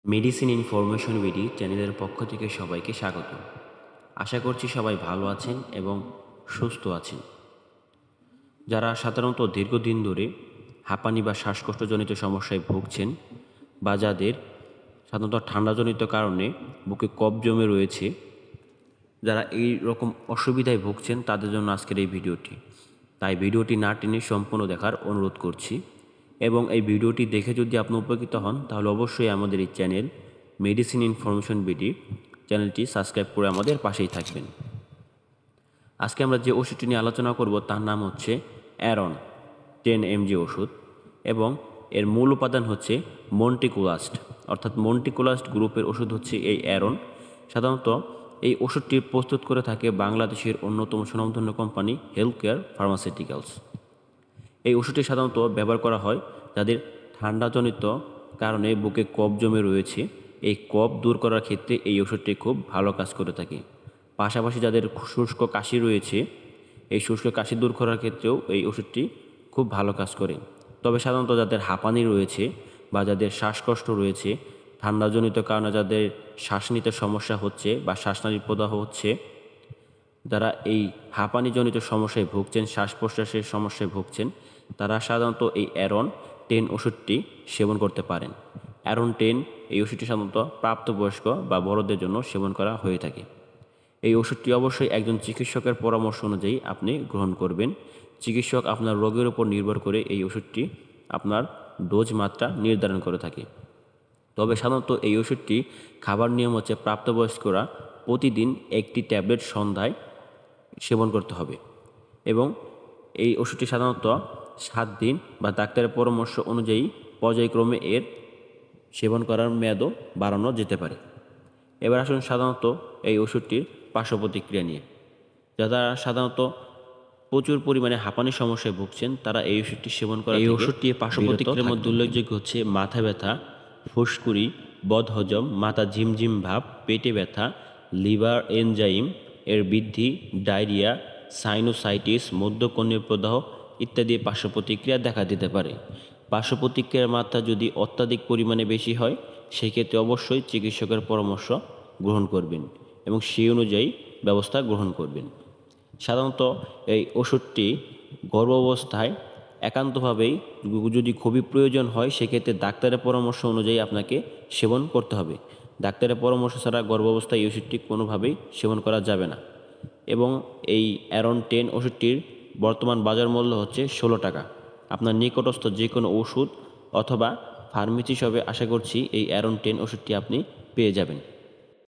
Medicine information BD চ্যানেলের পক্ষ থেকে সবাইকে স্বাগত। আশা করছি সবাই ভালো আছেন এবং সুস্থ আছেন। যারা সাধারণত দীর্ঘদিন ধরে হাঁপানি বা শ্বাসকষ্টজনিত সমস্যায় ভুগছেন বা যাদের সাধারণত ঠান্ডাজনিত কারণে বুকে কফ জমে রয়েছে, যারা এই রকম অসুবিধায় ভুগছেন তাদের জন্য আজকের এই ভিডিওটি। তাই ভিডিওটি না টেনে সম্পূর্ণ দেখার অনুরোধ করছি এবং এই ভিডিওটি দেখে যদি আপনি উপকৃত হন তাহলে অবশ্যই আমাদের এই চ্যানেল মেডিসিন ইনফরমেশন বিডি চ্যানেলটি সাবস্ক্রাইব করে আমাদের পাশেই থাকবেন। আজকে আমরা যে ওষুধটি নিয়ে আলোচনা করব তার নাম হচ্ছে অ্যারন 10 mg ওষুধ এবং এর মূল উপাদান হচ্ছে মন্টিকুলাস্ট, অর্থাৎ মন্টিকুলাস্ট গ্রুপের ওষুধ হচ্ছে এই অ্যারন। সাধারণত এই ওষুধটি প্রস্তুত করে থাকে বাংলাদেশের অন্যতম সুনামধন্য কোম্পানি হেলথ কেয়ার ফার্মাসিউটিক্যালস। এই ওষুধটি সাধারণত ব্যবহার করা হয় যাদের ঠান্ডাজনিত কারণে বুকে কফ জমে রয়েছে। এই কফ দূর করার ক্ষেত্রে এই ওষুধটি খুব ভালো কাজ করে থাকে। পাশাপাশি যাদের শুষ্ক কাশি রয়েছে, এই শুষ্ক কাশি দূর করার ক্ষেত্রেও এই ওষুধটি খুব ভালো কাজ করে। তবে সাধারণত যাদের হাঁপানি রয়েছে বা যাদের শ্বাসকষ্ট রয়েছে, ঠান্ডাজনিত কারণে যাদের শ্বাস নিতে সমস্যা হচ্ছে বা শ্বাসনালীর প্রদাহ হচ্ছে, যারা এই হাঁপানিজনিত সমস্যায় ভুগছেন, শ্বাস প্রশ্বাসের সমস্যায় ভুগছেন, তারা সাধারণত এই অ্যারন 10 ওষুধটি সেবন করতে পারেন। অ্যারন 10 এই ওষুধটি সাধারণত প্রাপ্তবয়স্ক বা বড়দের জন্য সেবন করা হয়ে থাকে। এই ওষুধটি অবশ্যই একজন চিকিৎসকের পরামর্শ অনুযায়ী আপনি গ্রহণ করবেন। চিকিৎসক আপনার রোগের উপর নির্ভর করে এই ওষুধটি আপনার ডোজ মাত্রা নির্ধারণ করে থাকে। তবে সাধারণত এই ওষুধটি খাবার নিয়ম হচ্ছে প্রাপ্তবয়স্করা প্রতিদিন একটি ট্যাবলেট সন্ধ্যায় সেবন করতে হবে এবং এই ওষুধটি সাধারণত 7 দিন বা ডাক্তারের পরামর্শ অনুযায়ী পর্যায়ক্রমে এর সেবন করার মেয়াদও বাড়ানো যেতে পারে। এবার আসুন সাধারণত এই ওষুধটির পার্শ্ব প্রতিক্রিয়া নিয়ে। যারা সাধারণত প্রচুর পরিমাণে হাঁপানির সমস্যায় ভুগছেন তারা এই ওষুধটি সেবন করা এই ওষুধটি পার্শ্ব প্রতিক্রিয়ার মধ্যে উল্লেখযোগ্য হচ্ছে মাথা ব্যথা, ফুসকুড়ি, বদহজম, মাথা ঝিমঝিম ভাব, পেটে ব্যথা, লিভার এনজাইম এর বৃদ্ধি, ডায়রিয়া, সাইনোসাইটিস, মধ্যকর্ণীয় প্রদাহ ইত্যাদি পার্শ্ব প্রতিক্রিয়া দেখা দিতে পারে। পার্শ্ব প্রতিক্রিয়ার মাত্রা যদি অত্যাধিক পরিমাণে বেশি হয় সেক্ষেত্রে অবশ্যই চিকিৎসকের পরামর্শ গ্রহণ করবেন এবং সেই অনুযায়ী ব্যবস্থা গ্রহণ করবেন। সাধারণত এই ওষুধটি গর্ভাবস্থায় একান্তভাবেই যদি খুবই প্রয়োজন হয় সেক্ষেত্রে ডাক্তারের পরামর্শ অনুযায়ী আপনাকে সেবন করতে হবে। ডাক্তারের পরামর্শ ছাড়া গর্ভাবস্থায় এই ওষুধটি কোনোভাবেই সেবন করা যাবে না। এবং এই অ্যারন 10 ওষুধটির বর্তমান বাজার মূল্য হচ্ছে 16 টাকা। আপনার নিকটস্থ যে কোনো ওষুধ অথবা ফার্মেসি শপে আশা করছি এই অ্যারন 10 ওষুধটি আপনি পেয়ে যাবেন।